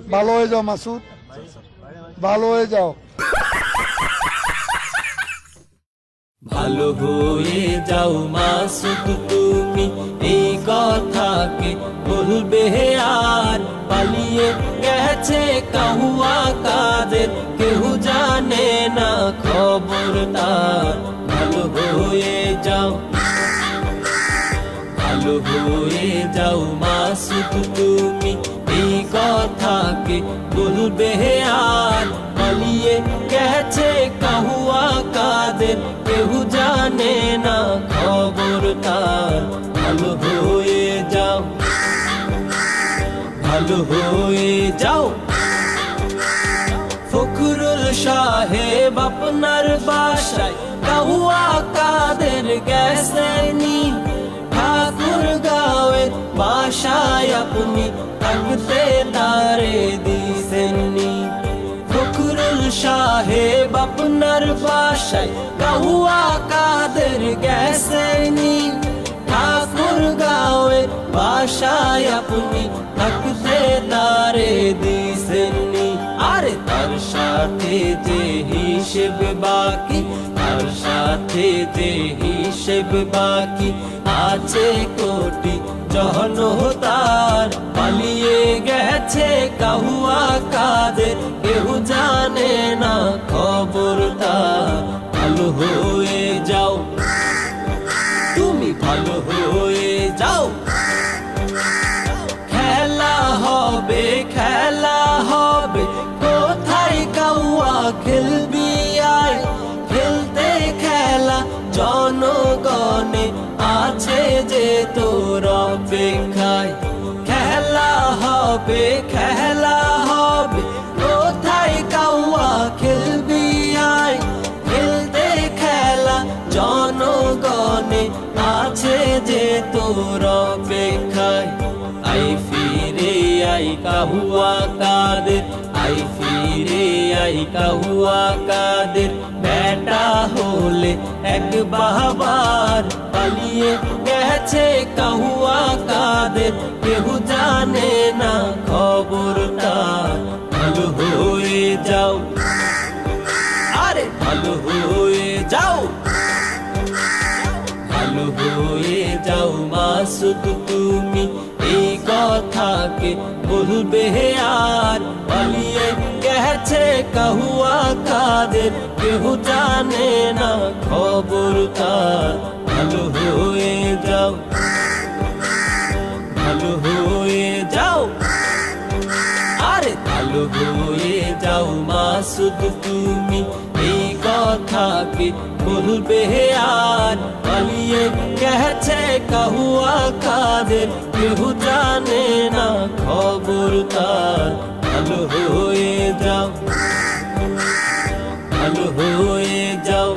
ভালো হয়ে যাও মাসুদ, ভালো হয়ে যাও। ভালো হয়ে যাও মাসুদ তুমি, এই কথাকে বলবে আর। পালিয়ে গেছে কাহুয়া কাদের, কেউ জানে না খবর তার। ভালো হয়ে যাও, ভালো হয়ে যাও মাসুদ তুমি, এই কথাকে বলবে আর। পালিয়ে গেছে কাহুয়া কাদের, কেউ জানে না খবর তার। ভালো হয়ে যাও, ভালো হয়ে যাও। ফখরুল সাহেব আপনার বাসায় কাহুয়া কাদের গেছেনি, ঠাকুর গাঁয়ের বাসায় আপনি থাকতে তারে দিছেননি। ফখরুল সাহেব আপনার বাসায় কাহুয়া কাদের গেছেনি, ঠাকুর গাঁয়ের বাসায় আপনি থাকতে তারে দিছেননি। আরে তার সাথে যে হিসেব বাকি, তার সাথে যে হিসেব বাকি আছে কোটি জনতার। পালিয়ে গেছে কাহুয়া কাদের, কেউ জানে না খবর তার। ভালো হয়ে যাও তুমি, ভালো হয়ে যাও। খেলা হবে, খেলা হবে, কোথায় কাহুয়া খেলবি আয়। খেলতে খেলা জনগণে আছে যে তোর অপেক্ষায়। খেলা হবে, খেলা হবে, কোথায় কাহুয়া খেলবি আয়। খেলতে খেলা জনগণে আছে যে তোর অপেক্ষায়। আই ফিরে আই কাহুয়া কাদের, আই ফিরে আই কাহুয়া কাদের। বেটা হলে এক বাবার, পালিয়ে গেছে কাহুয়া কাদের, কেউ জানে না খবর তার। ভালো হয়ে যাও, আরে ভালো হয়ে যাও, ভালো হয়ে যাও মাসুদ তুমি, এই কথাকে বলবে আর। পালিয়ে গেছে কাহুয়া কাদের, কেউ জানে না খবর তার। ভালো হয়ে যাও, ভালো হয়ে যাও, আরে ভালো হয়ে যাও মাসুদ তুমি, এই কথাকে বলবে আর। পালিয়ে গেছে কাহুয়া কাদের, কেউ জানে না খবর তার। ভালো হয়ে যাও, ভালো হয়ে যাও।